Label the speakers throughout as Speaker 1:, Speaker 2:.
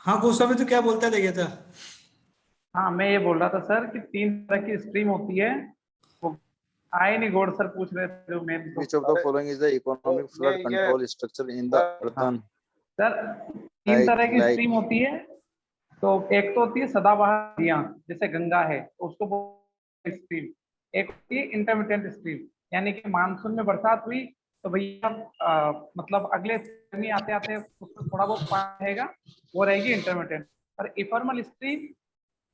Speaker 1: हाँ गोस्वामी तो क्या बोलता है देखा था।
Speaker 2: हाँ, मैं ये बोल रहा था सर कि 3 तरह की स्ट्रीम होती है। वो आए नहीं, गौड़ सर पूछ रहे थे जो मेन तो।
Speaker 3: Which of the following is the economic flood control structure in the earthen?
Speaker 2: Sir 3 तरह की
Speaker 3: like
Speaker 2: स्ट्रीम होती है। तो एक तो होती है सदाबहार नदियां, जैसे गंगा है तो उसको बोलते हैं स्ट्रीम। एक होती है इंटरमिटेंट स्ट्रीम, यानी कि मानसून में बरसात हुई तो भैया मतलब अगले गर्मी आते आते उसमें थोड़ा बहुत पानी रहेगा, वो रहेगी इंटरमिटेंट। और इफॉर्मल स्ट्रीम,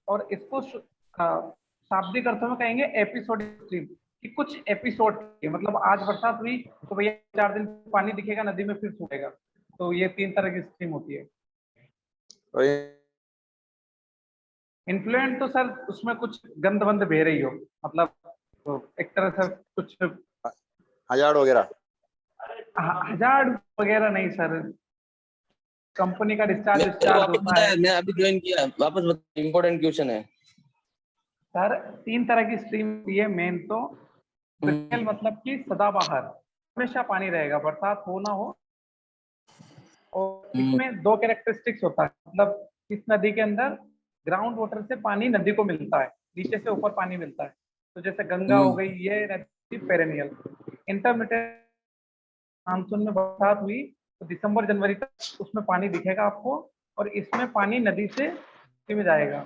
Speaker 2: और इसको शाब्दिक अर्थों में कहेंगे एपिसोडिक स्ट्रीम, कि कुछ एपिसोड के मतलब आज बरसात हुई तो भैया 4 दिन पानी दिखेगा नदी में फिर सूखेगा। तो ये 3 तरह की स्ट्रीम होती है।
Speaker 3: और
Speaker 2: इन्फ्लुएंट तो सर उसमें कुछ गंद बंद बह रही हो, मतलब तो एक तरह से कुछ
Speaker 3: हजार वगैरह।
Speaker 2: हजार वगैरह नहीं सर, कंपनी का डिस्चार्ज होता है।
Speaker 4: मैं अभी ज्वाइन किया, वापस बता, इम्पोर्टेंट क्वेश्चन है
Speaker 2: सर 3 तरह की स्ट्रीम होती है मेन तो। पेरेनियल मतलब कि सदाबहार, हमेशा पानी रहेगा बरसात हो ना हो। और इसमें 2 कैरेक्टरिस्टिक्स होता है, मतलब इस नदी के अंदर ग्राउंड वाटर से पानी नदी को मिलता है, नीचे से ऊपर पानी मिलता है। तो जैसे गंगा हो गई, ये नदी पेरेनियल। इंटरमिटेंट, मानसून में बरसात हुई तो दिसंबर जनवरी तक उसमें पानी दिखेगा आपको, और इसमें पानी नदी से नदी में जाएगा।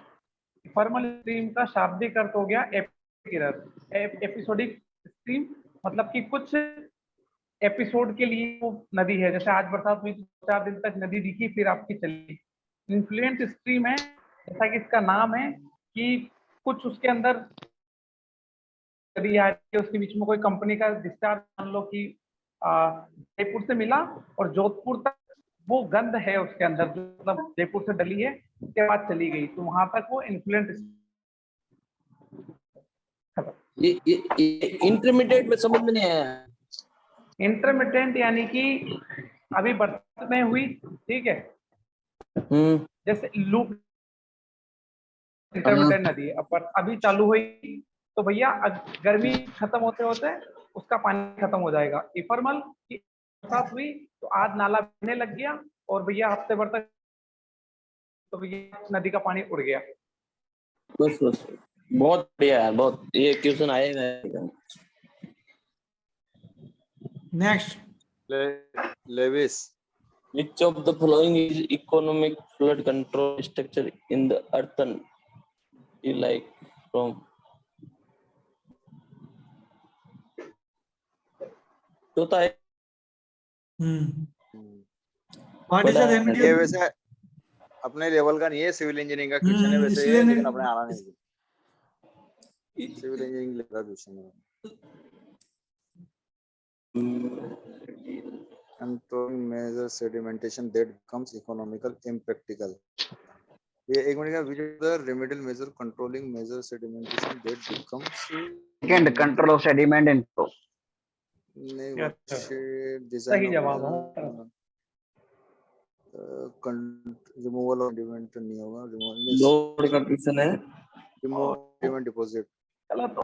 Speaker 2: फॉर्मल स्ट्रीम का शाब्दिक अर्थ हो गया एपिसोडिक स्ट्रीम, मतलब कि कुछ एपिसोड के लिए वो नदी है, जैसे आज बरसात हुई तो 4 दिन तक नदी दिखी फिर आपकी चली। इन्फ्लुएंट स्ट्रीम है, जैसा कि इसका नाम है कि कुछ उसके अंदर नदी आ रही है, उसके बीच में कोई कंपनी का डिस्चार्ज, मान लो कि जयपुर से मिला और जोधपुर तक वो गंद है उसके अंदर, जो मतलब जयपुर से डली है उसके बाद चली गई, तो वहां तक वो इन्फ्लुएंट।
Speaker 4: ये इंटरमीडिएट में समझ में नहीं आया।
Speaker 2: इंटरमिटेंट यानी कि अभी बरसात में हुई, ठीक है, जैसे लूप इंटरमिटेंट नदी है, अब अभी चालू हुई तो भैया गर्मी खत्म होते होते उसका पानी खत्म हो जाएगा। इफॉर्मल की बरसात हुई तो आज नाला बहने लग गया और भैया हफ्ते भर तक तो भैया नदी का पानी उड़ गया।
Speaker 4: बस बस, बहुत बढ़िया है, बहुत ये क्वेश्चन आएगा।
Speaker 1: नेक्स्ट
Speaker 3: लेविस,
Speaker 4: Which of the following is economic flood control structure in the earthen? You like from होता है।
Speaker 1: व्हाट इज द
Speaker 3: ये
Speaker 1: रेमेडी?
Speaker 3: वैसे अपने लेवल का नहीं है, सिविल इंजीनियरिंग का क्वेश्चन है वैसे,
Speaker 1: इसलिए
Speaker 3: लेकिन अपने आना नहीं है, सिविल इंजीनियरिंग लेवल का क्वेश्चन है। Controlling measure sedimentation that becomes economical impractical. ये एक मिनट का, which of the remedial measure controlling measure sedimentation that becomes
Speaker 5: second control of sediment and flow.
Speaker 3: नहीं,
Speaker 2: सही जवाब है।
Speaker 3: रिमूवल ऑफ सेडिमेंट नहीं होगा,
Speaker 4: लोड का क्वेश्चन है।
Speaker 3: रिमूवल सेडिमेंट डिपॉजिट,
Speaker 2: चलो तो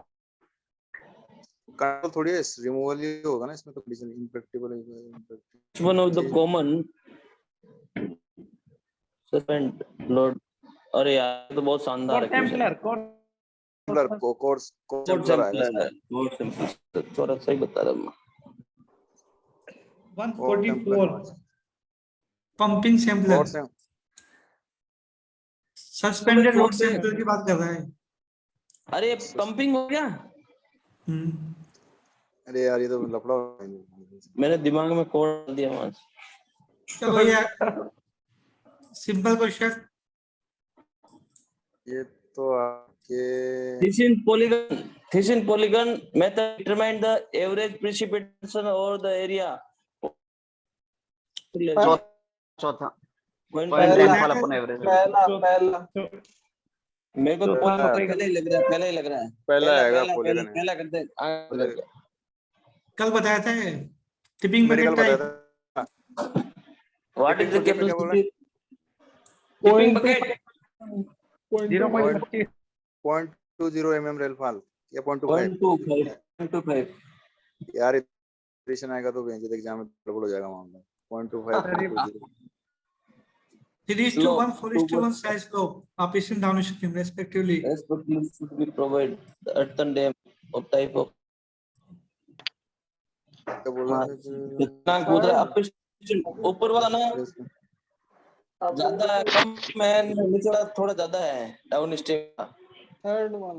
Speaker 3: कंट्रोल थोड़ी है, रिमूवल ही होगा ना इसमें, तो कंडीशन इम्प्रैक्टिकल है।
Speaker 4: One of the common suspend load. अरे यार तो बहुत शानदार है
Speaker 2: टेम्पलर
Speaker 3: कोर्स
Speaker 4: थोड़ा सही बता रहा हूँ।
Speaker 1: 144 pumping sampler, suspended load sampler की बात कर रहा है।
Speaker 4: अरे पंपिंग हो गया।
Speaker 3: अरे यार ये तो लफड़ा,
Speaker 4: मैंने दिमाग में कोड डाल दिया वहां।
Speaker 1: चलो यार सिंपल क्वेश्चन,
Speaker 3: ये तो आपके
Speaker 4: Thyssen polygon method determine the average precipitation over the area.
Speaker 5: चौथा
Speaker 1: rainfall
Speaker 5: upon average.
Speaker 4: मेरे को पहले ही लग रहा है पहला करते हैं।
Speaker 2: कल बताया था tipping bucket type.
Speaker 4: What is the capacity tipping bucket
Speaker 3: 0.20 mm rainfall या 0.25 यार इक्वेशन आएगा तो बेंच एग्जाम में गड़बड़ हो जाएगा मामला। 0.25
Speaker 1: 3:1,
Speaker 4: Slope
Speaker 1: 4:1 size slope, upstream downstream respectively.
Speaker 4: respectively should be provided the earthen dam of type of
Speaker 3: क्या बोल रहे थे
Speaker 4: कितना कूद रहा है upstream ऊपर वाला ना ज्यादा है, कम है, नीचे वाला थोड़ा ज्यादा है डाउन स्ट्रीम का।
Speaker 6: Third one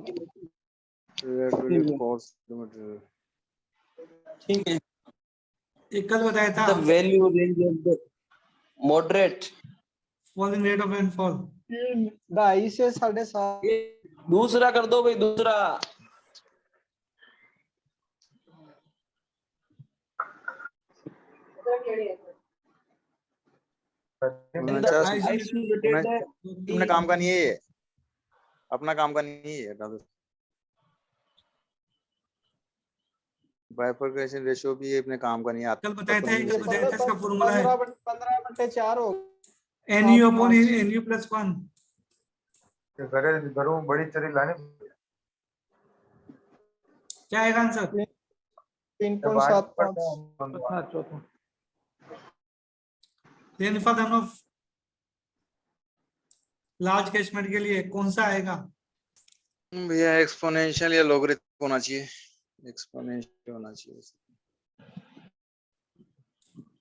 Speaker 3: Relatively 4 centimeter.
Speaker 4: ठीक है।
Speaker 1: एक कल बताया था
Speaker 4: The value range of the moderate
Speaker 1: falling rate of rainfall.
Speaker 6: 2.5 से 7.5
Speaker 4: ये दूसरा कर दो भाई, दूसरा isolated है।
Speaker 3: अपने काम का नहीं है ये, अपना काम का नहीं है। बाइफरकेशन रेशियो भी ये अपने काम का नहीं है।
Speaker 1: कल बताया था, कल बताया था इसका फॉर्मूला है
Speaker 6: 15/4 हो
Speaker 1: NU upon NU plus 1.
Speaker 7: घरों में बड़ी चरी लाने
Speaker 1: क्या आएगा आंसर?
Speaker 6: 3.75
Speaker 2: चौथा
Speaker 1: rainfall run of large catchment के लिए कौन सा आएगा?
Speaker 3: भैया एक्सपोनेंशियल या लॉगरिथम होना चाहिए, एक्सपोनेंशियल होना चाहिए।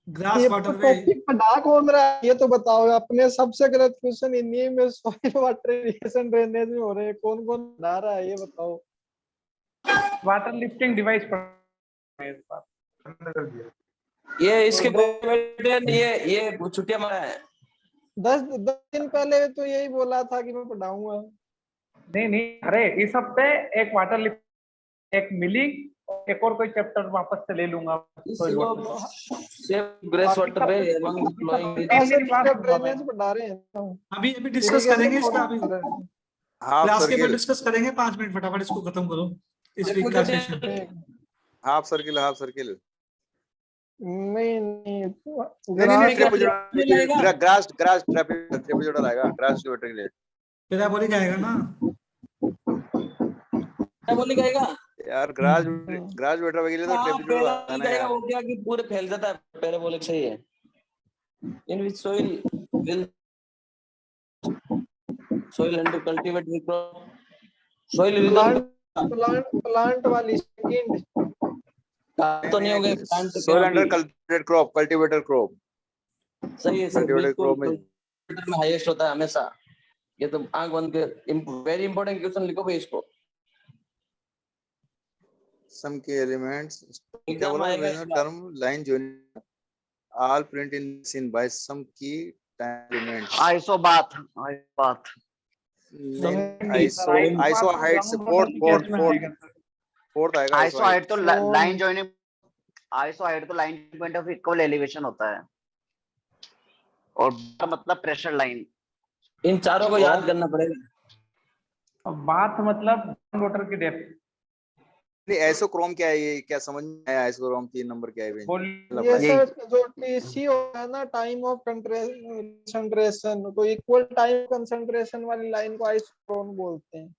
Speaker 1: ग्रास
Speaker 6: ये
Speaker 1: वाटर वे
Speaker 6: टॉपिक पढ़ा कौन रहा है ये तो बताओ। अपने सबसे गलत क्वेश्चन इन्हीं में सॉइल वाटर इरिगेशन ड्रेनेज में हो रहे हैं। कौन कौन पढ़ा रहा है ये बताओ।
Speaker 2: वाटर लिफ्टिंग डिवाइस
Speaker 7: बंद कर दिया।
Speaker 4: ये इसके ये छुट्टियां मारा है।
Speaker 6: 10 दिन पहले तो यही बोला था कि मैं पढ़ाऊंगा।
Speaker 2: नहीं, अरे इस हफ्ते एक वाटर लिफ्ट, एक मिलिंग, एक और कोई चैप्टर वापस से ले लूंगा।
Speaker 4: Grass water way among flowing
Speaker 6: drainage पढ़ा रहे हैं।
Speaker 1: अभी डिस्कस करेंगे इसका, अभी
Speaker 3: हाफ
Speaker 1: क्लास के बाद
Speaker 3: सर्किल,
Speaker 1: डिस्कस करेंगे। 5 मिनट फटाफट इसको खत्म करो इस वीक का session.
Speaker 3: Half circle, half circle
Speaker 6: नहीं
Speaker 3: ग्रास ट्रेपेजोइडल आएगा, ग्रास ज्योमेट्री के लिए
Speaker 1: पैराबोलिक आएगा ना?
Speaker 4: पैराबोलिक आएगा
Speaker 3: यार। ग्रास ज्योमेट्री के लिए तो ट्रेपेजोइडल आना है यार।
Speaker 4: वो क्या कि पूरे फैल जाता है। पैराबोलिक सही है। इन विच soil and to cultivate the crop, soil
Speaker 6: plant वाली सेकंड
Speaker 4: तो नहीं हो गए plant
Speaker 3: soil under cultivated crop, cultivator crop
Speaker 4: सही है सर।
Speaker 3: कल्टिवेटेड क्रॉप में
Speaker 4: हाईएस्ट होता है हमेशा। ये तो आंख बंद के वेरी इंपॉर्टेंट क्वेश्चन लिखो भाई इसको।
Speaker 3: सम के एलिमेंट्स क्या बोला है term line joining all print in scene by some key elements
Speaker 5: isobath
Speaker 3: iso height से फोर्थ आएगा।
Speaker 5: आइसो हाइट तो लाइन जॉइनिंग, आइसो हाइट तो line point of equal elevation होता है, और मतलब प्रेशर लाइन।
Speaker 4: इन चारों को याद करना पड़ेगा।
Speaker 2: बात मतलब वाटर की डेप्थ।
Speaker 3: आइसोक्रोम क्या है ये, क्या समझ में आया? आइसोक्रोम 3 नंबर क्या है?
Speaker 6: ये सर जो टीसी होता है ना, टाइम ऑफ कंसंट्रेशन, तो इक्वल टाइम कंसंट्रेशन वाली लाइन को आइसोक्रोम बोलते हैं।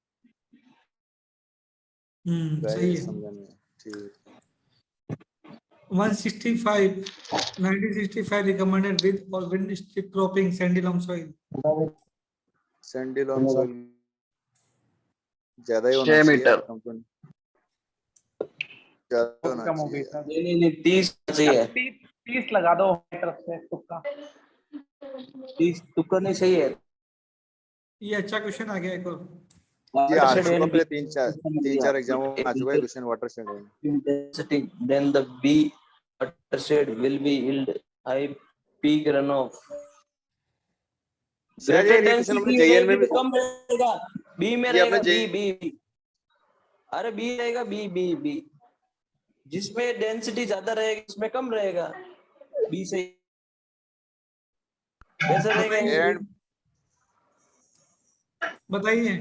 Speaker 1: सही है।
Speaker 3: ठीक
Speaker 1: 1965 recommended with or wind strip cropping sandy loam soil.
Speaker 3: Sandy lawn soil ज्यादा ही होना
Speaker 5: 6
Speaker 3: चाहिए
Speaker 5: मीटर
Speaker 3: कंपनी, ज्यादा होना
Speaker 2: कम हो गई
Speaker 3: चाहिए।
Speaker 2: सर।
Speaker 4: नहीं 30 चाहिए।
Speaker 2: 30 लगा दो मेरी तरफ से तुक्का।
Speaker 4: 30 तुक्का नहीं सही है।
Speaker 1: ये अच्छा क्वेश्चन आ गया एक और।
Speaker 3: ये आ चुका पहले 3-4 एग्जामों में आ चुका है क्वेश्चन वाटर शेड में।
Speaker 4: Intensity, then the B watershed will be yield high peak runoff.
Speaker 3: Sir ये क्वेश्चन हमने जेएन में भी
Speaker 4: कम रहेगा। B में
Speaker 3: ये
Speaker 4: रहेगा
Speaker 3: अपने
Speaker 4: B। अरे B रहेगा B। जिसमें डेंसिटी ज्यादा रहेगी उसमें कम रहेगा। B से कैसे रहेगा?
Speaker 1: बताइए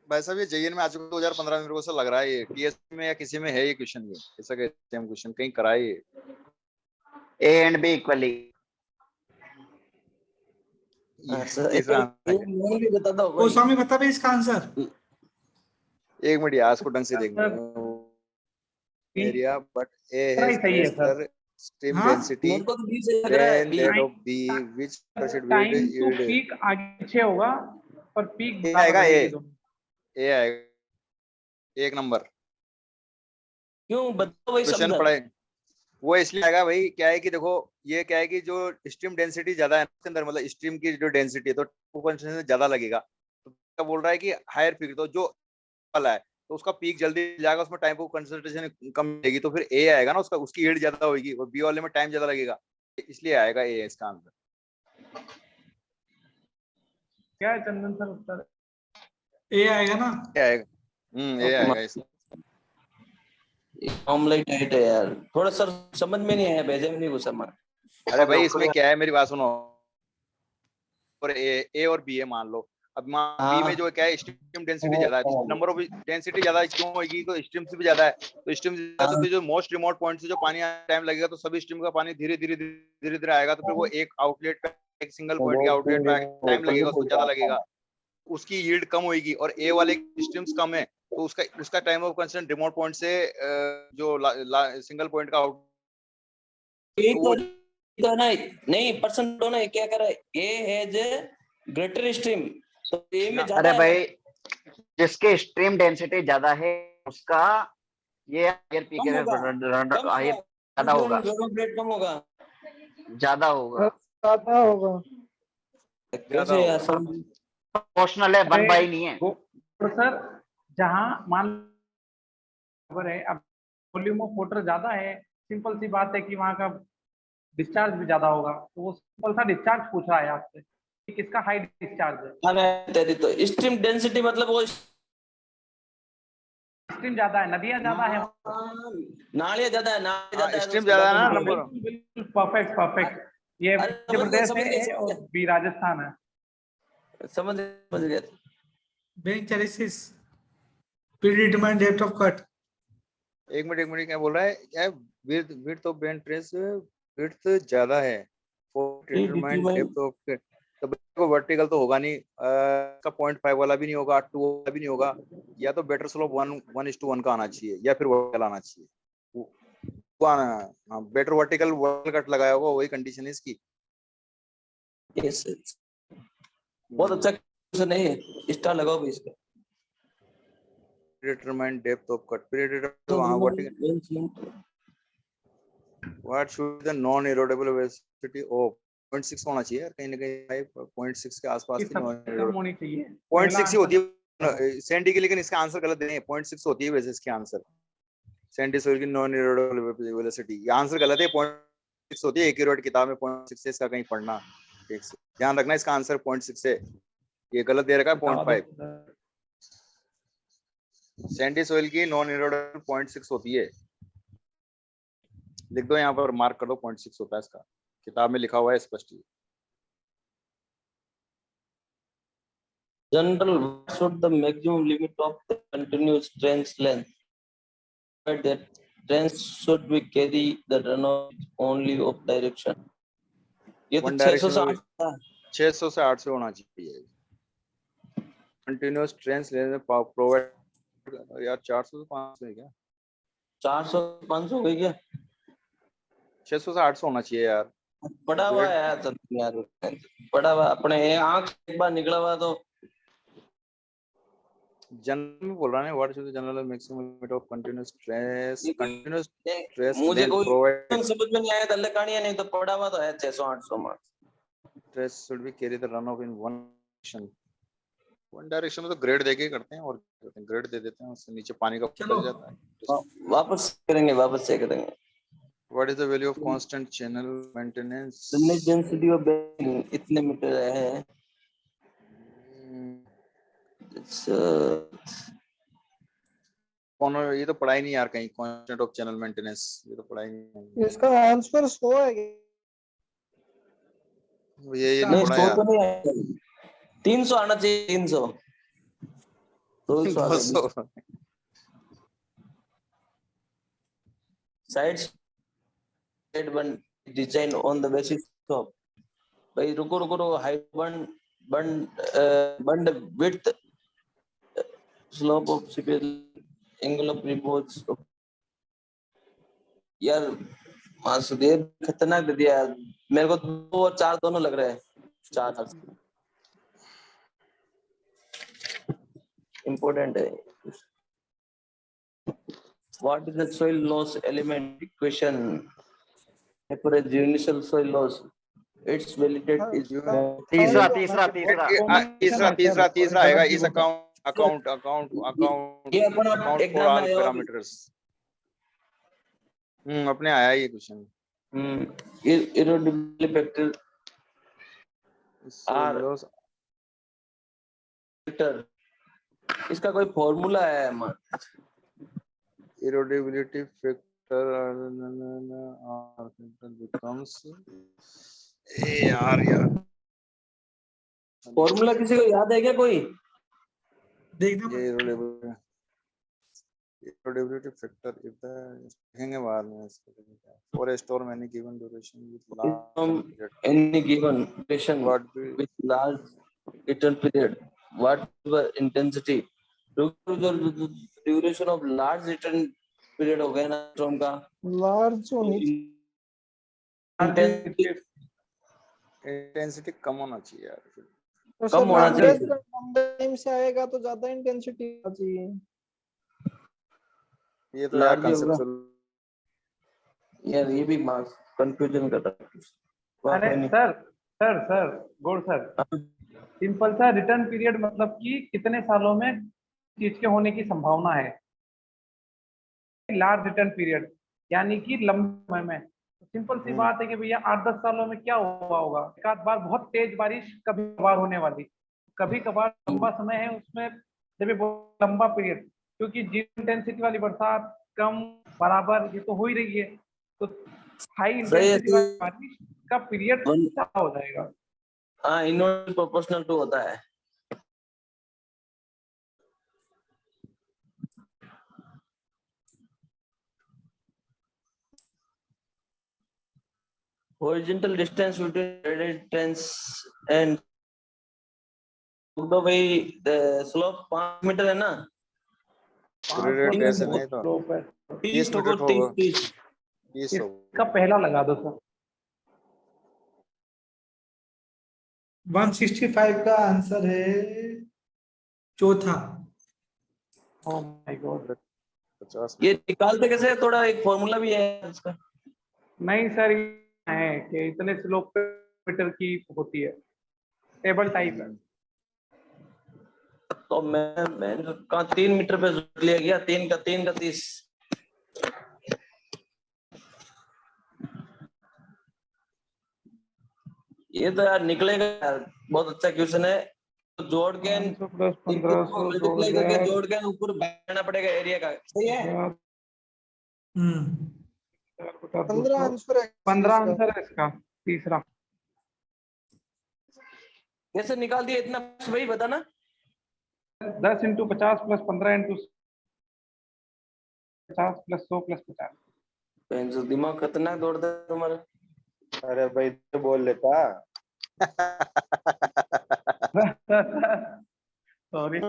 Speaker 3: भाई साहब ये जेएन में आ चुका 2015 में। मेरे को ऐसा लग रहा है ये टीएस में या किसी में है ये क्वेश्चन, ये ऐसा कहते हैं क्वेश्चन कहीं कराए ये।
Speaker 5: A and be equally.
Speaker 4: बता दो
Speaker 1: गोस्वामी, बता भाई इसका आंसर।
Speaker 3: एक मिनट यार, इसको ढंग से देखना एरिया बट ए
Speaker 2: सही है सर।
Speaker 3: stream
Speaker 1: हाँ?
Speaker 3: density
Speaker 4: मेरे को तो बी से लग रहा है
Speaker 3: than
Speaker 4: बी।
Speaker 3: that of B, which should
Speaker 2: time
Speaker 3: yield
Speaker 2: to
Speaker 3: yield
Speaker 2: peak आगे पीछे होगा, पर पीक
Speaker 3: A
Speaker 2: बराबर
Speaker 3: आएगा
Speaker 2: रहेगी
Speaker 3: A,
Speaker 2: दोनों।
Speaker 3: A आएगा 1 नंबर।
Speaker 4: क्यों बताओ भाई
Speaker 3: क्वेश्चन
Speaker 4: समझा।
Speaker 3: पढ़ाए वो इसलिए आएगा भाई, क्या है कि देखो ये क्या है कि जो स्ट्रीम डेंसिटी ज्यादा है उसके अंदर, मतलब स्ट्रीम की जो डेंसिटी है तो कंसंट्रेशन ज्यादा लगेगा, तो क्या बोल रहा है कि हायर पीक, तो जो वाला है तो उसका पीक जल्दी जाएगा, उसमें टाइम ऑफ कंसंट्रेशन कम मिलेगी, तो फिर ए आएगा ना, उसका उसकी यील्ड ज्यादा होगी, और बी वाले में टाइम ज्यादा लगेगा, इसलिए आएगा ए इसका आंसर।
Speaker 2: क्या है चंदन सर उत्तर?
Speaker 1: ए आएगा ना?
Speaker 3: ए आएगा, ए आएगा इसका।
Speaker 4: ऑमलेट हाइट है यार, थोड़ा सर समझ में नहीं आया, भेजे में नहीं घुसा मैं।
Speaker 3: अरे भाई इसमें क्या है, मेरी बात सुनो, और ए और बी है मान लो, अब बी में जो क्या है स्ट्रीम डेंसिटी ज्यादा है, तो नंबर ऑफ डेंसिटी ज्यादा क्यों होगी, तो स्ट्रीम्स भी ज्यादा है, तो स्ट्रीम ज्यादा, तो फिर जो मोस्ट रिमोट पॉइंट से जो पानी टाइम लगेगा, तो सभी स्ट्रीम का पानी धीरे धीरे आएगा, तो फिर वो एक आउटलेट का, एक सिंगल पॉइंट के आउटलेट में टाइम लगेगा, उसको ज्यादा लगेगा, उसकी यील्ड कम होगी, और ए वाले स्ट्रीम्स कम है, तो उसका time of concentration remote point से जो सिंगल पॉइंट का आउट,
Speaker 4: तो नहीं पर्सन दोनों क्या कर रहा है, ए हैज ग्रेटर स्ट्रीम, तो ए में ज्यादा
Speaker 5: अरे
Speaker 4: है।
Speaker 5: भाई जिसके स्ट्रीम डेंसिटी ज्यादा है उसका ये हायर पीक
Speaker 4: कम होगा,
Speaker 5: हायर ज्यादा होगा,
Speaker 4: रेट कम होगा,
Speaker 5: ज्यादा होगा,
Speaker 6: ज्यादा होगा।
Speaker 4: कैसे यार समझ।
Speaker 5: प्रोपोर्शनल है, 1/, नहीं है।
Speaker 2: तो सर जहाँ मान बराबर है, अब वॉल्यूम ऑफ वाटर ज्यादा है, सिंपल सी बात है कि वहाँ का डिस्चार्ज भी ज्यादा होगा, तो वो सिंपल सा डिस्चार्ज पूछ रहा है आपसे कि किसका हाई डिस्चार्ज है।
Speaker 4: अरे तेरी तो स्ट्रीम डेंसिटी मतलब वो
Speaker 2: स्ट्रीम ज्यादा है, नदियाँ ज्यादा है,
Speaker 4: नालियाँ ज्यादा है,
Speaker 3: स्ट्रीम ज्यादा है ना नंबर।
Speaker 2: बिल्कुल परफेक्ट परफेक्ट। ये मध्य प्रदेश है और बी राजस्थान है।
Speaker 4: समझ गया।
Speaker 1: Bench analysis. Predetermined depth of cut.
Speaker 3: एक मिनट क्या बोल रहा है, क्या width of bend trace width ज्यादा है फॉर डिटरमाइन डेप्थ ऑफ, तो वर्टिकल तो होगा नहीं, का 0.5 वाला भी नहीं होगा, 2 वाला भी नहीं होगा, या तो बेटर स्लोप 1:1 का आना चाहिए, या फिर वर्टिकल आना चाहिए, वो आना। हाँ बेटर वर्टिकल कट लगाया होगा, वही कंडीशन है इसकी।
Speaker 4: यस बहुत अच्छा क्वेश्चन है, स्टार लगाओ भी इसका।
Speaker 3: Determine depth of cut period, तो वहां vertical what should the non erodible velocity of 0.6 होना चाहिए यार, कहीं ना कहीं 0.6 के आसपास की
Speaker 2: कम होनी चाहिए।
Speaker 3: 0.6 ही होती है सैंडी की, लेकिन इसका आंसर गलत नहीं है, 0.6 होती है वैसे इसकी आंसर, सैंडी सोइल की नॉन एरोडेबल वेलोसिटी, ये आंसर गलत है, 0.6 होती है, एक ही किताब में 0.6 से इसका कहीं पढ़ना, ठीक से ध्यान रखना, इसका आंसर 0.6 है, ये गलत दे रखा है 0.5, सैंडी सोइल की नॉन एरोडेबल 0.6 होती है, लिख दो यहाँ पर, मार्क कर दो, 0.6 होता है इसका, किताब में लिखा हुआ है स्पष्ट।
Speaker 4: General, what should the maximum limit of the continuous trench length? But that trench should be carry the runoff only of direction. ये तो 600 से
Speaker 3: 600 से 800 होना चाहिए। कंटिन्यूअस ट्रेंच लेने प्रोवाइड, यार 400 से 500 है क्या?
Speaker 4: 400 500 हो गई क्या?
Speaker 3: 600 से 800 होना चाहिए यार।
Speaker 4: पड़ा हुआ है यार, पड़ा हुआ अपने आंख एक बार निकला हुआ तो
Speaker 3: जनरल में बोल रहा है, what is the general maximum limit of continuous stress
Speaker 4: मुझे कोई समझ में नहीं आया, दल्ले कहानियां नहीं तो पड़ा हुआ तो है 600 800 में।
Speaker 3: Stress should be carry the run of in one direction में तो ग्रेड देके करते हैं, और करते हैं ग्रेड दे देते हैं, उससे नीचे पानी का चल जाता है।
Speaker 4: वापस से करेंगे
Speaker 3: what is the value of constant channel maintenance,
Speaker 4: drainage density of bed इतने मीटर है।
Speaker 3: कौन, ये तो पढ़ाई नहीं यार कहीं, कांस्टेंट ऑफ चैनल मेंटेनेंस, ये तो पढ़ाई नहीं,
Speaker 6: इसका आंसर 100 है
Speaker 3: ये नहीं पढ़ा यार।
Speaker 4: तो नहीं आया, 300 आना चाहिए, 300 200 side one design on the basis of, भाई रुको height bund width slope of सिपियल एंगल ऑफ रिपोर्ट्स यार मार्क्स दिए, खतरनाक दे दिया यार। मेरे को 2 और 4 दोनों लग रहे हैं। 4 इम्पोर्टेंट है। What is the soil loss element equation? For a initial soil loss, its validate is
Speaker 5: तीसरा
Speaker 6: Third
Speaker 5: तीसरा
Speaker 6: one.
Speaker 5: तीसरा
Speaker 3: तीसरा आएगा इस अकाउंट
Speaker 4: ये अपना
Speaker 3: अकाउंट
Speaker 4: एग्जाम
Speaker 3: फॉर
Speaker 4: में
Speaker 3: ऑल
Speaker 4: आया होगा।
Speaker 3: पैरामीटर्स। अपने आया ये क्वेश्चन।
Speaker 4: इरोडिबिलिटी फैक्टर इसका कोई फॉर्मूला है?
Speaker 3: इरोडिबिलिटी फैक्टर becomes यार
Speaker 4: फॉर्मूला किसी को याद है क्या कोई?
Speaker 1: देखना
Speaker 3: ये इरोडिबिलिटी फैक्टर देखेंगे बाद में इसको। For store many given duration with
Speaker 4: any given duration
Speaker 3: what
Speaker 4: with large return period, whatever intensity, duration of large return period हो गया ना स्टॉर्म का।
Speaker 6: लार्ज होनी
Speaker 3: इंटेंसिटी कम होना चाहिए यार।
Speaker 6: तो
Speaker 4: कम
Speaker 6: सर
Speaker 4: होना चाहिए।
Speaker 6: लॉन्गेस्ट लंबे टाइम से आएगा तो ज्यादा इंटेंसिटी होना चाहिए।
Speaker 3: ये तो यार
Speaker 4: Large ही होगा।
Speaker 3: कंसेप्चुअल
Speaker 4: यार ये भी मार्क्स कंफ्यूजन कर रहा है।
Speaker 2: अरे सर गौर सर, सिंपल सा रिटर्न पीरियड मतलब कि कितने सालों में चीज के होने की संभावना है। लार्ज रिटर्न पीरियड यानी कि लंबे समय में। सिंपल सी बात है कि भैया 8-10 सालों में क्या हुआ होगा, एक आध बार बहुत तेज बारिश कभी कभार होने वाली, कभी कभार लंबा समय है उसमें जब ये बहुत लंबा पीरियड, क्योंकि जीरो इंटेंसिटी वाली बरसात कम बराबर ये तो हो ही रही है, तो हाई इंटेंसिटी वाली बारिश का पीरियड क्या हो जाएगा।
Speaker 4: हाँ, इनवर्स प्रोपोर्शनल टू होता है। horizontal distance between graded trends and तो भाई स्लोप 5 मीटर है ना?
Speaker 3: ग्रेडेड ऐसे नहीं तो
Speaker 4: 30
Speaker 3: मीटर
Speaker 4: तो
Speaker 3: होगा।
Speaker 4: 30
Speaker 2: इसका पहला लगा दो सर।
Speaker 1: 165 का आंसर है चौथा।
Speaker 2: Oh my God.
Speaker 3: 50
Speaker 4: ये निकालते कैसे? थोड़ा एक फॉर्मूला भी है इसका।
Speaker 2: नहीं सर, है कि इतने स्लोप मीटर की होती है, टेबल टाइप है।
Speaker 4: तो मैंने कहा 3 मीटर पे जोड़ लिया गया। 3 का 30। ये तो यार निकलेगा यार, बहुत अच्छा क्वेश्चन है। तो जोड़ के
Speaker 2: 500 + 1500
Speaker 4: मल्टीप्लाई करके जोड़ के ऊपर बैठना पड़ेगा एरिया का। सही है।
Speaker 6: 15 आंसर है।
Speaker 2: 15 आंसर है इसका तीसरा।
Speaker 4: कैसे निकाल दिया इतना? वही बता ना।
Speaker 2: 10 × 50 + 15 × 50 + 100 + 50।
Speaker 4: जो दिमाग खतरनाक दौड़ता है तुम्हारा।
Speaker 7: अरे भाई तो बोल लेता।
Speaker 2: सॉरी।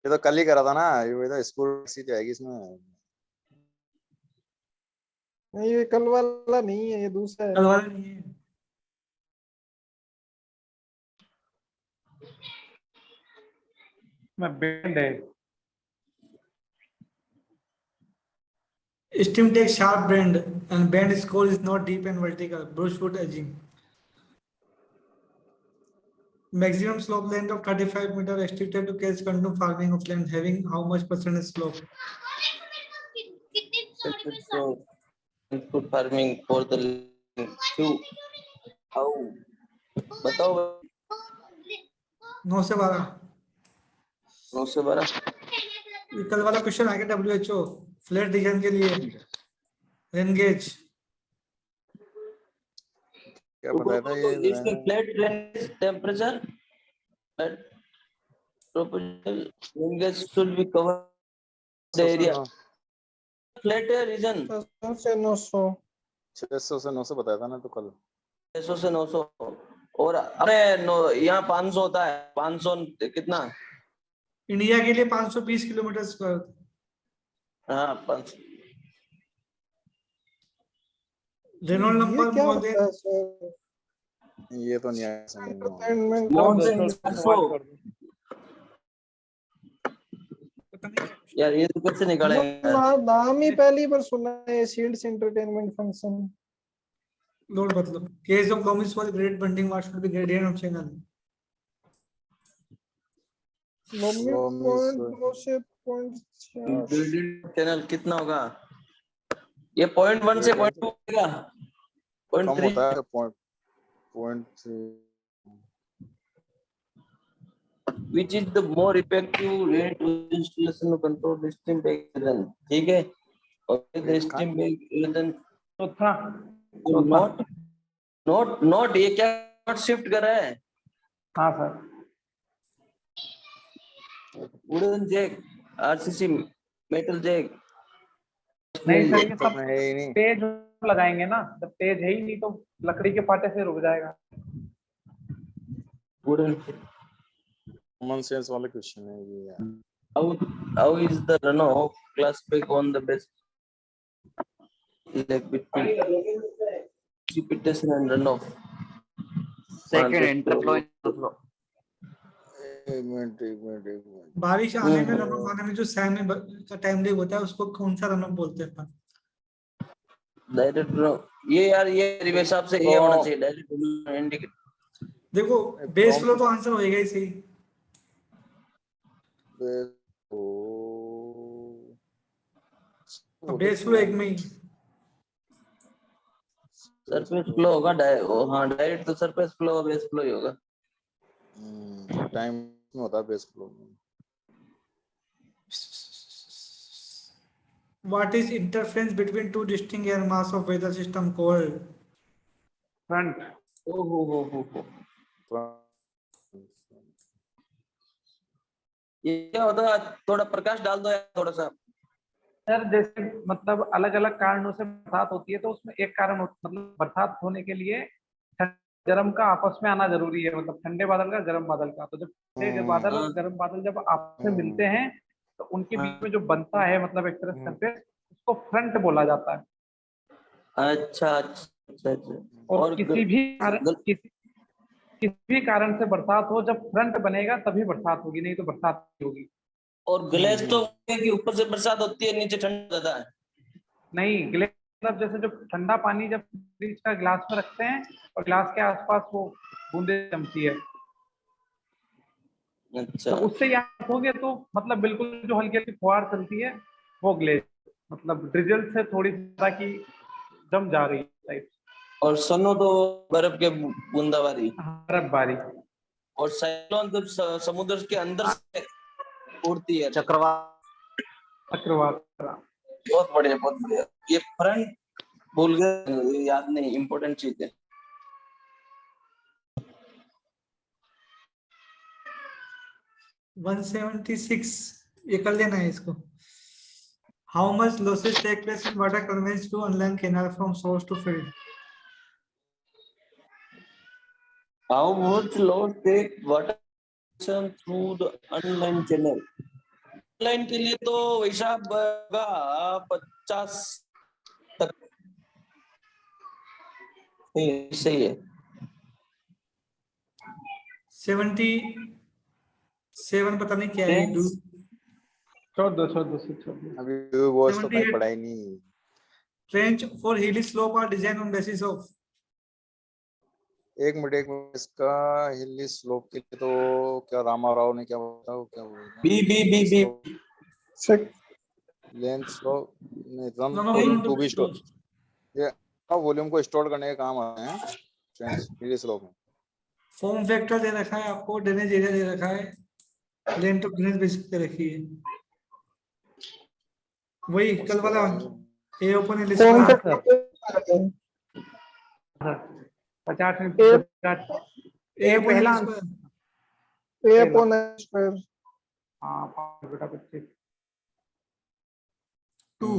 Speaker 3: ये तो कल ही करा था ना, ये तो स्कूल सी जाएगी इसमें।
Speaker 6: नहीं ये कल वाला नहीं है, ये दूसरा है।
Speaker 1: कल वाला नहीं है।
Speaker 2: मैं बैंड है।
Speaker 1: Steam takes sharp bend and bend score is not deep and vertical. Brushwood edging. Maximum slope length of 35 meter restricted to case contour farming of land having how much percentage slope?
Speaker 4: Input farming for the two. How? बताओ।
Speaker 1: 9 से 12।
Speaker 4: 9 से 12।
Speaker 1: ये कल वाला question आ गया WHO flat reason के लिए। Rain gauge
Speaker 3: क्या बताया था ये?
Speaker 4: इसके flat temperature proportional ranges should be cover the area. Flat region
Speaker 6: 600 से 900।
Speaker 3: 600 से 900 बताया था ना तो कल।
Speaker 4: 600 से 900 और अरे यहाँ 500 होता है। 500 कितना?
Speaker 1: इंडिया के लिए 520 किलोमीटर स्क्वायर।
Speaker 4: हाँ 500।
Speaker 1: रेनॉल्ड
Speaker 6: ये
Speaker 1: नंबर
Speaker 6: क्या
Speaker 1: मोर
Speaker 6: होता
Speaker 1: देन
Speaker 6: है सर?
Speaker 7: ये तो नहीं आया समझ में।
Speaker 6: Entertainment
Speaker 4: More
Speaker 6: of
Speaker 4: than 600। यार ये तो कैसे निकालेंगे यार?
Speaker 6: नाम ही पहली बार सुना है, शील्ड्स एंटरटेनमेंट फंक्शन।
Speaker 1: लोड मतलब case of comics for grade bunding what should be gradient of channel.
Speaker 6: Mummy
Speaker 7: Promise।
Speaker 6: Point से पॉइंट
Speaker 4: चैनल कितना होगा? ये 0.1 से 0.2 होगा,
Speaker 7: कम
Speaker 4: 0.3।
Speaker 7: होता है point
Speaker 4: which is the more effective way to installation of control the stream back। ठीक है, और the stream back then
Speaker 2: चौथा
Speaker 4: not ये क्या नॉट शिफ्ट कर रहा है?
Speaker 2: हाँ sir,
Speaker 4: wooden jack, RCC metal jack.
Speaker 2: नहीं सर, ये
Speaker 7: तो
Speaker 2: सब
Speaker 7: है ही नहीं।
Speaker 2: पेज लगाएंगे ना, जब पेज है ही नहीं तो लकड़ी के पाटे से रुक जाएगा।
Speaker 4: वुडन
Speaker 7: कॉमन सेंस वाले क्वेश्चन है ये यार।
Speaker 4: how is the runoff classified on the best like between precipitation and runoff?
Speaker 5: Second interflow interflow.
Speaker 7: एक मिनट
Speaker 1: बारिश आने में रनऑफ आने में जो सेमी का टाइम लेग होता है उसको कौन सा रनऑफ बोलते हैं अपन?
Speaker 4: डायरेक्ट ये यार ये मेरे हिसाब से ये होना चाहिए डायरेक्ट इंडिकेट।
Speaker 1: देखो बेस फ्लो तो आंसर होएगा ही सही। बेस फ्लो एक में ही
Speaker 4: सरफेस फ्लो होगा हाँ डायरेक्ट तो सरफेस फ्लो बेस फ्लो ही होगा।
Speaker 7: टाइम में होता है base flow.
Speaker 1: What is interference between two distinct air mass of weather system called?
Speaker 2: Front.
Speaker 4: हो ये क्या होता है? थोड़ा प्रकाश डाल दो यार थोड़ा सा।
Speaker 2: सर जैसे मतलब अलग अलग कारणों से बरसात होती है, तो उसमें एक कारण मतलब बरसात होने के लिए गर्म का आपस में आना जरूरी है, मतलब ठंडे बादल का गर्म बादल का। तो जब ठंडे बादल और गर्म बादल जब आपस में मिलते हैं तो उनके बीच में जो बनता है मतलब एक तरह सरफेस, उसको फ्रंट बोला जाता है।
Speaker 4: अच्छा।
Speaker 2: और किसी भी कारण से बरसात हो, जब फ्रंट बनेगा तभी बरसात होगी, नहीं तो बरसात नहीं होगी।
Speaker 4: और ग्लेस तो कि ऊपर से बरसात होती है नीचे ठंडा रहता है।
Speaker 2: नहीं, ग्लेस मतलब जैसे जो ठंडा पानी जब फ्रिज का ग्लास में रखते हैं और ग्लास के आसपास वो बूंदे जमती है,
Speaker 4: अच्छा।
Speaker 2: तो उससे याद हो गया तो मतलब बिल्कुल जो हल्की हल्की फुहार चलती है वो ग्लेस, मतलब ड्रिजल से थोड़ी ज्यादा की जम जा रही है टाइप।
Speaker 4: और सनो तो बर्फ के बूंदाबांदी।
Speaker 2: बर्फबारी।
Speaker 4: और साइक्लोन जब समुद्र के अंदर से उड़ती है।
Speaker 2: चक्रवात।
Speaker 4: बहुत बढ़िया बहुत बढ़िया। ये फ्रंट भूल गए, याद नहीं, इम्पोर्टेंट चीज है।
Speaker 1: वन 176 ये कर लेना है इसको। How much losses take place in water conveys to inland canal from source to field?
Speaker 4: How much loss take water through the unlined channel? Line के लिए तो हिसाब होगा 50 तक। सही है।
Speaker 1: 77 पता नहीं क्या है।
Speaker 2: छोड़ दो।
Speaker 7: अभी वो तो कहीं पढ़ा ही नहीं।
Speaker 1: Trench for hilly slope are designed on basis of।
Speaker 7: एक मिनट इसका हिली स्लोप के लिए तो क्या रामाराव ने क्या बताया, क्या बोला?
Speaker 4: बी
Speaker 7: लेंथ स्लोप नहीं, run
Speaker 1: No,
Speaker 7: volume
Speaker 1: no,
Speaker 7: to be
Speaker 1: no,
Speaker 7: store. ये वॉल्यूम को स्टोर करने के काम आते हैं हिली स्लोप में।
Speaker 1: फॉर्म फैक्टर दे रखा है आपको, ड्रेनेज एरिया दे रखा है, लेंथ ऑफ ड्रेनेज बेसिस पे रखी है। वही कल वाला ए ओपन है लिस्ट
Speaker 6: कौन
Speaker 1: में।
Speaker 6: सा
Speaker 2: 50
Speaker 1: ए
Speaker 2: पहला
Speaker 1: आंसर
Speaker 6: ए अपॉन स्क्वायर।
Speaker 2: हाँ 5/25।
Speaker 1: 2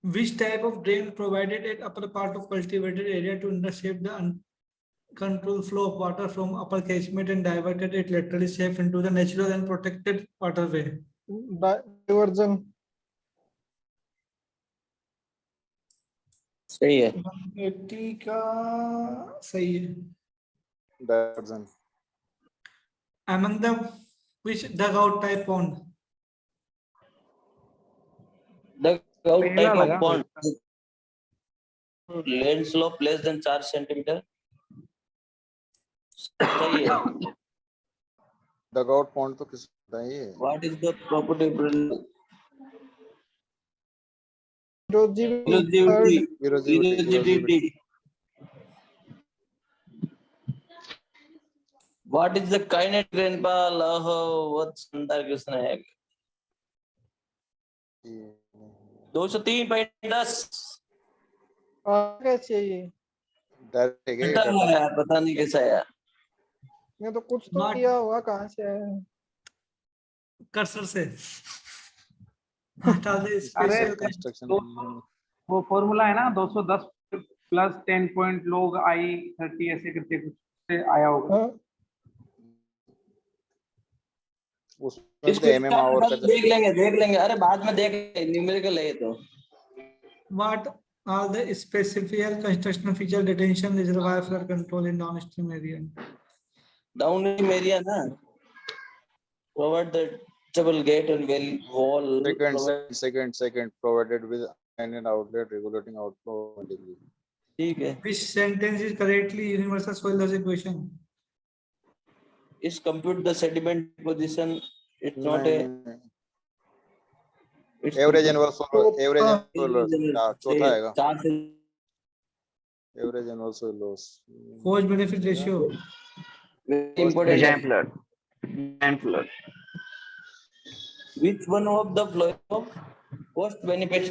Speaker 1: Which type of drain provided at upper part of cultivated area to intercept the control flow of water from upper catchment and diverted it laterally safe into the natural and protected waterway.
Speaker 6: Diversion.
Speaker 4: सही है
Speaker 1: 180 का सही है.
Speaker 7: diversion.
Speaker 1: Among the which dugout type pond?
Speaker 4: dug out
Speaker 2: पहला
Speaker 4: type of
Speaker 2: लगा
Speaker 4: pond land slope less than 4 centimeter सही है
Speaker 7: Dugout pond तो किस बताइए?
Speaker 4: what is the property of
Speaker 6: Erosivity.
Speaker 4: erosivity what is the kinetic rainfall what संदर्भ किसने है 203.10
Speaker 6: कैसे ये?
Speaker 7: Direct है क्या ये
Speaker 4: घंटा
Speaker 7: data?
Speaker 4: है यार पता नहीं कैसा है यार
Speaker 6: मैं तो कुछ तो
Speaker 1: Not-
Speaker 6: किया होगा, कहाँ से है?
Speaker 1: कर्सर से हटा दे स्पेशल
Speaker 7: Construction.
Speaker 2: वो फॉर्मूला है ना 210 प्लस 10 पॉइंट log I 30 ऐसे करके कुछ से आया होगा।
Speaker 6: हाँ?
Speaker 7: उसमें
Speaker 4: इसको
Speaker 7: तो mm hour का
Speaker 4: देख लेंगे अरे बाद में देख लेंगे न्यूमेरिकल है ये तो
Speaker 1: What are the specific construction feature detention reservoir flood control in downstream area?
Speaker 4: Downstream area ना provide the double gate and well wall
Speaker 7: second provided with an outlet regulating outflow degree.
Speaker 4: ठीक है
Speaker 1: Which sentence is correctly universal soil loss equation?
Speaker 4: is compute the sediment position it's not a it's
Speaker 7: average annual solar average
Speaker 4: compute-
Speaker 7: annual चौथा आएगा
Speaker 4: चार से
Speaker 7: average annual soil loss
Speaker 1: Cost benefit ratio.
Speaker 4: very important
Speaker 5: Giant flood. Giant flood.
Speaker 4: which one of the flow of cost benefit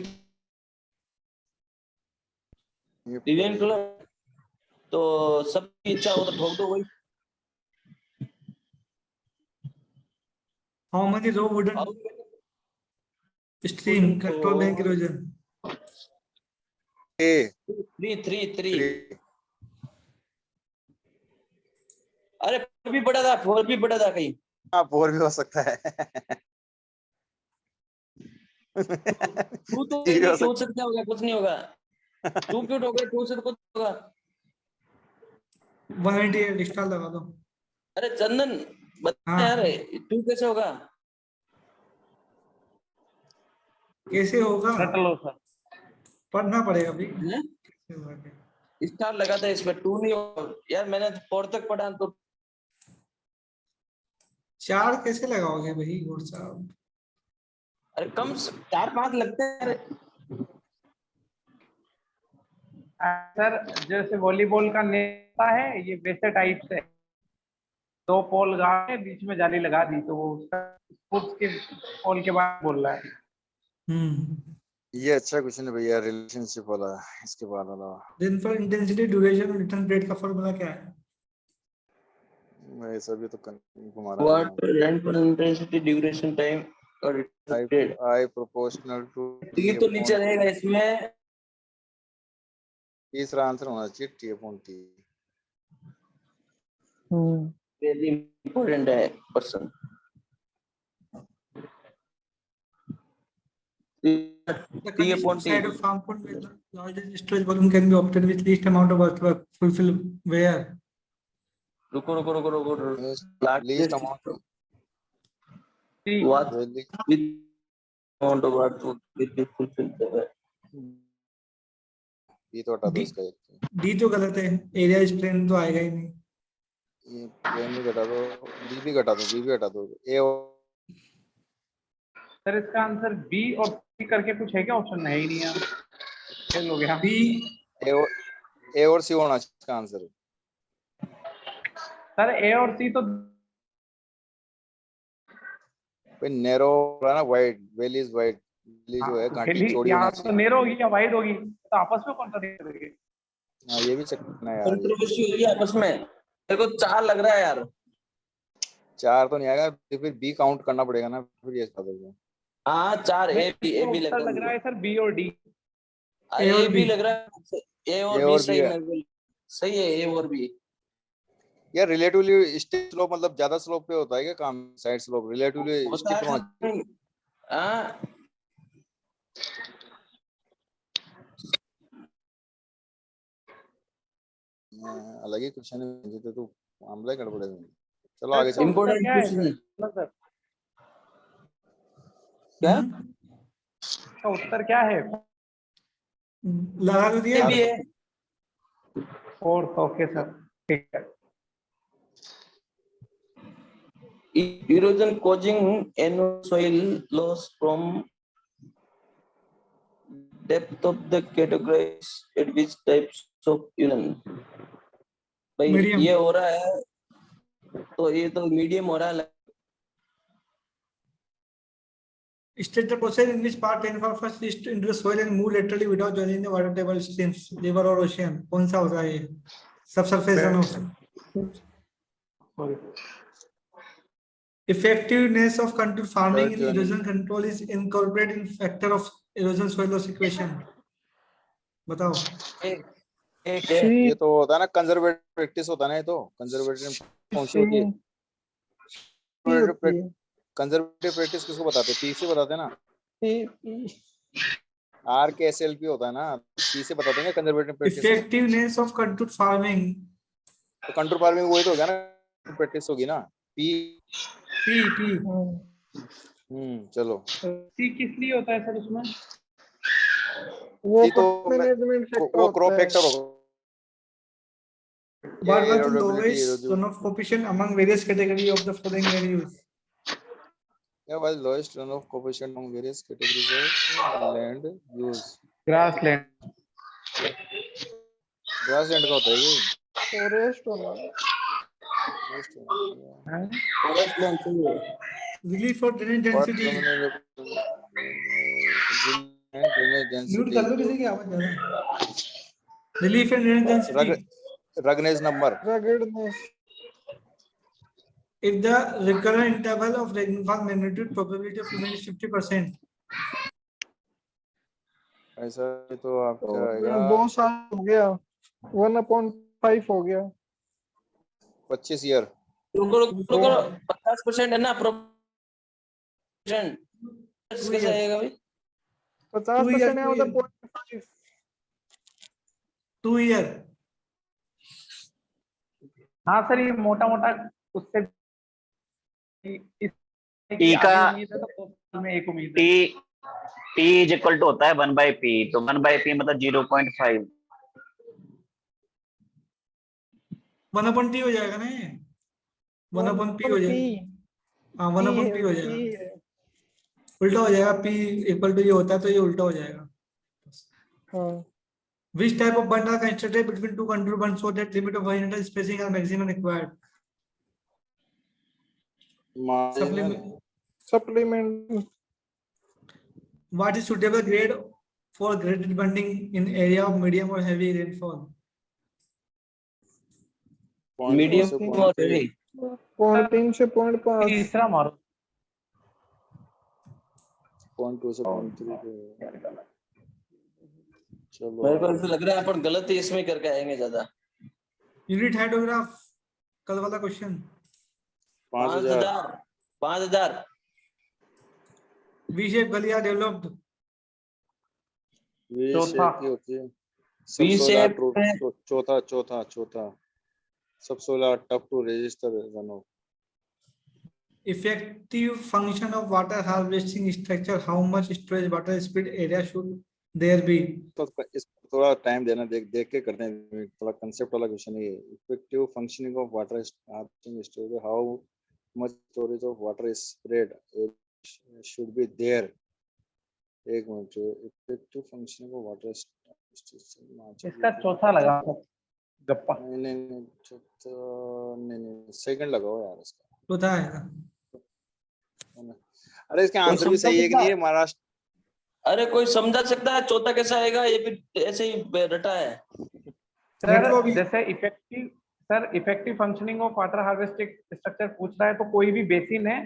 Speaker 4: design colour तो सबकी इच्छा हो तो ठोक दो वही
Speaker 1: How many row wooden stream control bank erosion?
Speaker 7: ए
Speaker 4: 3 अरे 4 भी बड़ा था 4 भी बड़ा था कहीं
Speaker 7: हाँ 4 भी हो सकता है
Speaker 4: तू तो
Speaker 7: ठीक है,
Speaker 4: सोच सकता होगा कुछ नहीं होगा तू क्यों ठोक रहा है तू से तो कुछ नहीं होगा
Speaker 1: 188 स्टार लगा दो.
Speaker 4: अरे चंदन बता
Speaker 1: हाँ।
Speaker 4: यार तू कैसे होगा
Speaker 1: कैसे होगा?
Speaker 2: टोटल लॉस है।
Speaker 1: पढ़ना पड़ेगा अभी.
Speaker 4: हैं?
Speaker 1: कैसे होगा क्या?
Speaker 4: स्टार लगा था इसमें तू नहीं होगा यार मैंने 4 तक पढ़ा तो
Speaker 1: 4 कैसे लगाओगे भाई गुड साहब?
Speaker 4: अरे कम 4-5 लगते हैं यार
Speaker 2: सर जैसे वॉलीबॉल का नेता है ये वैसे टाइप से 2 पोल गाड़ के बीच में जाली लगा दी तो वो उसका स्पोर्ट्स के पोल के बाद बोल रहा है।
Speaker 7: ये अच्छा क्वेश्चन है भैया रिलेशनशिप वाला इसके बाद वाला
Speaker 1: रेनफॉल इंटेंसिटी ड्यूरेशन और रिटर्न रेट का फॉर्मूला क्या है?
Speaker 7: मैं सभी तो घुमा रहा
Speaker 4: what rainfall intensity duration time और rate
Speaker 7: I proportional to
Speaker 4: ये तो नीचे रहेगा इसमें
Speaker 7: तीसरा आंसर होना चाहिए T upon T
Speaker 4: very important है person
Speaker 1: The condition side of farm pond where the largest storage volume can be obtained with least amount of earthwork fulfill where?
Speaker 4: रुको
Speaker 7: least amount
Speaker 4: what
Speaker 7: really
Speaker 4: with amount of work with the fulfill the
Speaker 7: ये तो हटा दो
Speaker 1: D-
Speaker 7: इसका एक
Speaker 1: D तो गलत है. एरिया इज प्लेन तो आएगा ही नहीं.
Speaker 7: ये प्लेन भी घटा दो बी भी घटा दो बी भी हटा दो ए और
Speaker 2: सर इसका आंसर बी और सी करके कुछ है क्या ऑप्शन है ही नहीं है फेल हो गया।
Speaker 1: बी
Speaker 7: ए और सी होना चाहिए इसका आंसर
Speaker 2: सर ए और सी तो
Speaker 7: भाई नैरो है ना वाइड वेली इज वाइड वेली जो है घाटी चौड़ी होना
Speaker 2: यहाँ तो
Speaker 7: चाहिए
Speaker 2: नेरो होगी या वाइड होगी तो आपस में कॉन्ट्राडिक्ट करेंगे।
Speaker 7: हाँ ये भी चेक करना है यार
Speaker 4: कंट्रोवर्सी हो रही है आपस में मेरे को 4 लग रहा है यार
Speaker 7: 4 तो नहीं आएगा फिर बी काउंट करना पड़ेगा ना फिर ये बता दो
Speaker 4: हाँ 4 ए भी
Speaker 2: लग रहा है सर बी और डी।
Speaker 4: अरे
Speaker 1: A और
Speaker 4: ए भी
Speaker 1: B।
Speaker 4: लग रहा है ए और
Speaker 7: A
Speaker 4: बी
Speaker 7: और
Speaker 4: सही
Speaker 7: B है।
Speaker 4: मेरे को सही है ए और बी
Speaker 7: यार रिलेटिवली स्टेप स्लोप मतलब ज्यादा स्लोप पे होता है क्या काम, साइड स्लोप रिलेटिवली
Speaker 4: होता
Speaker 7: स्टेप
Speaker 4: है सर। हाँ,
Speaker 7: अलग ही क्वेश्चन है जीते तो मामला ही गड़बड़ है। चलो
Speaker 2: सर,
Speaker 7: आगे
Speaker 2: इसका
Speaker 7: चलो।
Speaker 2: उत्तर
Speaker 4: इम्पोर्टेंट
Speaker 2: क्या है
Speaker 4: क्वेश्चन।
Speaker 2: सर? सर,
Speaker 4: क्या
Speaker 2: इसका उत्तर क्या है?
Speaker 1: लगा तो
Speaker 4: ये
Speaker 1: दिया।
Speaker 4: भी है।
Speaker 2: फोर्थ, ओके सर, ठीक है।
Speaker 4: Erosion causing annual soil loss from depth of the categories at which types of erosion। भाई
Speaker 1: Medium.
Speaker 4: ये हो रहा है तो ये तो मीडियम हो रहा है।
Speaker 1: State the process in which part rainfall first is into the soil and move laterally without joining the water table streams, river or ocean. कौन सा होता है ये? Subsurface runoff.
Speaker 2: Sorry.
Speaker 1: Effectiveness of contour farming in
Speaker 7: Third
Speaker 1: erosion control is incorporated in factor of erosion soil loss equation. बताओ।
Speaker 4: एक है।
Speaker 6: सी
Speaker 7: ये तो होता है ना कंजर्वेटिव प्रैक्टिस होता है ना, ये तो कंजर्वेटिव कौन सी होती है?
Speaker 6: होती है
Speaker 7: कंजर्वेटिव प्रैक्टिस किसको बताते हैं? पी से बताते हैं ना।
Speaker 6: P-
Speaker 7: आर के एस एल पी होता है ना, पी से बताते हैं conservative practice.
Speaker 1: Effectiveness of contour farming.
Speaker 7: तो कंट्रोल फार्मिंग वही तो हो गया ना, प्रैक्टिस होगी ना। P
Speaker 1: P.
Speaker 7: चलो।
Speaker 2: सी किस लिए होता है सर उसमें?
Speaker 6: वो
Speaker 7: ये तो
Speaker 6: मैनेजमेंट फैक्टर
Speaker 7: वो क्रॉप
Speaker 6: होता है।
Speaker 7: फैक्टर होगा।
Speaker 1: What was the
Speaker 7: Erodibility,
Speaker 1: lowest runoff coefficient among various category of the following values?
Speaker 7: Yeah, was lowest runoff coefficient among various categories of land use?
Speaker 2: Grass land.
Speaker 7: Grassland का होता है ये।
Speaker 6: Forest होना
Speaker 7: Forest होता है।
Speaker 4: Forest land चाहिए।
Speaker 1: Relief or drainage
Speaker 7: What
Speaker 1: density.
Speaker 7: drainage
Speaker 1: Mute कर
Speaker 7: density?
Speaker 1: लो किसी की आवाज ज्यादा है। Relief and drainage density.
Speaker 7: Ruggedness number.
Speaker 6: रगड़नेस
Speaker 1: If the recurrent interval of rainfall magnitude probability of remain is 50%.
Speaker 7: ऐसा है तो आपका
Speaker 6: तो
Speaker 7: आएगा
Speaker 6: 2 साल हो गया 1/5 हो गया
Speaker 7: 25 ईयर।
Speaker 4: रुको रुको रुको, 50% है ना प्रोपोर्शन, कैसे आएगा भाई?
Speaker 6: 50% है मतलब 0.5
Speaker 1: 2 year.
Speaker 2: हाँ सर, ये मोटा मोटा उससे
Speaker 5: T का
Speaker 2: उम्मीद है तो 2 साल में एक उम्मीद है।
Speaker 5: T इज इक्वल टू होता है 1/P, तो 1/P मतलब 0.5।
Speaker 1: 1/T हो जाएगा ना ये? 1/P हो जाएगा। हाँ 1/P हो जाएगा। उल्टा हो जाएगा। P इक्वल टू ये होता है तो ये उल्टा हो जाएगा।
Speaker 6: हाँ
Speaker 1: Which type of bund are constructed between two contour bunds so that limit of horizontal spacing are maximum required? Supplement.
Speaker 6: Supplement
Speaker 1: What is suitable grade for graded bunding in area of medium or heavy rainfall?
Speaker 4: Medium और heavy.
Speaker 6: 0.3 से 0.5
Speaker 2: तीसरा मारो।
Speaker 7: 0.2 से 0.3 चलो
Speaker 4: मेरे को ऐसा लग रहा है अपन गलत ही इसमें करके आएंगे ज्यादा।
Speaker 1: Unit hydrograph. कल वाला क्वेश्चन।
Speaker 7: 5000
Speaker 4: 5000
Speaker 1: V shape गलिया developed.
Speaker 7: ये
Speaker 2: चौथा।
Speaker 7: शेप की होती है।
Speaker 4: V shape
Speaker 7: चौथा subsolar tough to register runoff.
Speaker 1: Effective function of water harvesting structure. How much storage water speed area should there be?
Speaker 7: तो इस थोड़ा टाइम देना, देख के करते हैं। थोड़ा कंसेप्ट वाला क्वेश्चन है। Effective functioning of water harvesting storage, how much storage of water is spread should be there. एक minute. Effective functioning of water
Speaker 2: इसका चौथा लगा गप्पा।
Speaker 7: नहीं सेकंड लगाओ यार इसका।
Speaker 1: होता है।
Speaker 7: अरे इसका आंसर भी सही है कि नहीं है महाराष्ट्र?
Speaker 4: अरे कोई समझा सकता है चौथा कैसा आएगा? ये भी ऐसे ही रटा है
Speaker 2: सर जैसे effective functioning of water harvesting structure पूछ रहा है तो कोई भी बेसिन है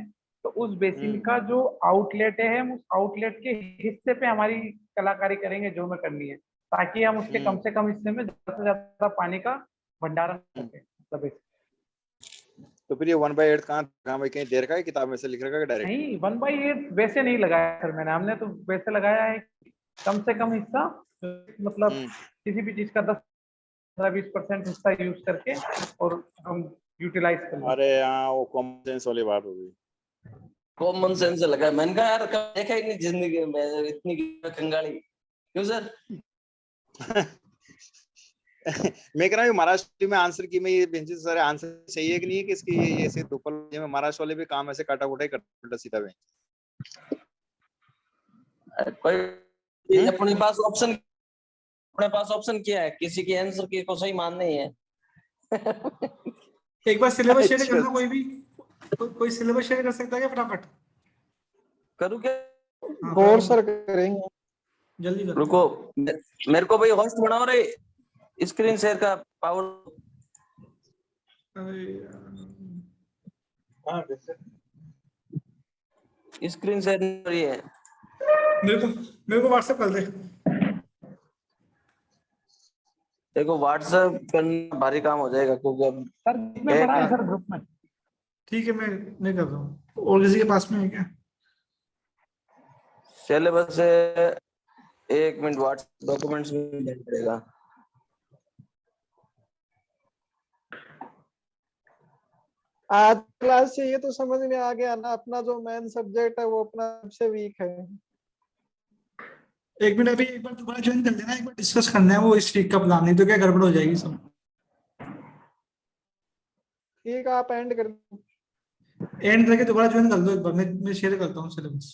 Speaker 2: तो उस बेसिन का जो आउटलेट है हम उस आउटलेट के हिस्से पे हमारी कलाकारी करेंगे जो हमें करनी है, ताकि हम उसके कम से कम हिस्से में ज्यादा से ज्यादा पानी का भंडारण कर सकें। मतलब
Speaker 7: तो फिर ये 1/8 कहाँ भाई, कहीं दे रखा है किताब में से लिख रखा है डायरेक्ट?
Speaker 2: नहीं 1/8 वैसे नहीं लगाया सर मैंने, हमने तो वैसे लगाया है कम से कम हिस्सा, मतलब किसी भी चीज का 10-20% हिस्सा यूज करके और हम यूटिलाइज कर लें।
Speaker 7: अरे हाँ, वो कॉमन सेंस वाली बात हो गई।
Speaker 4: कॉमन सेंस लगा, मैंने कहा यार कब देखा ही नहीं जिंदगी में इतनी कंगाली, क्यों सर?
Speaker 7: मैं कह रहा हूँ महाराष्ट्र में आंसर की में ये बेंचेस सारे आंसर सही है कि नहीं है कि इसकी ये ऐसे दोपहर में महाराष्ट्र वाले भी काम ऐसे काटा कुटा ही करते उल्टा सीधा में।
Speaker 4: कोई अपने पास ऑप्शन क्या है, किसी के आंसर की को सही मान नहीं है।
Speaker 1: एक बार सिलेबस शेयर
Speaker 7: अच्छा।
Speaker 1: करना, कोई सिलेबस शेयर कर सकता है क्या फटाफट?
Speaker 4: करूँ क्या?
Speaker 1: हाँ,
Speaker 6: गौर
Speaker 1: फटाफट,
Speaker 6: सर करेंगे।
Speaker 1: जल्दी करो।
Speaker 4: रुको, मेरे को भाई होस्ट बनाओ रे, स्क्रीन शेयर का पावर।
Speaker 1: अरे यार,
Speaker 4: स्क्रीन शेयर नहीं हो रही है।
Speaker 1: मेरे को व्हाट्सएप कर दे।
Speaker 4: देखो व्हाट्सएप करना भारी काम हो जाएगा क्योंकि अब
Speaker 2: सर कितने पढ़ा है सर ग्रुप में?
Speaker 1: ठीक है, मैं कर रहा हूँ। और किसी के पास में है क्या?
Speaker 4: सिलेबस से 1 मिनट व्हाट्सएप डॉक्यूमेंट्स में देना पड़ेगा।
Speaker 6: आज क्लास से ये तो समझ में आ गया ना, अपना जो मेन सब्जेक्ट है वो अपना सबसे वीक है।
Speaker 1: एक मिनट, अभी एक बार दोबारा ज्वाइन कर लेना, एक बार डिस्कस करना है वो इस वीक का प्लान, नहीं तो क्या गड़बड़ हो जाएगी सब।
Speaker 6: ठीक है, आप एंड कर दो।
Speaker 1: एंड करके दोबारा ज्वाइन कर लो एक बार, मैं शेयर करता हूँ सिलेबस।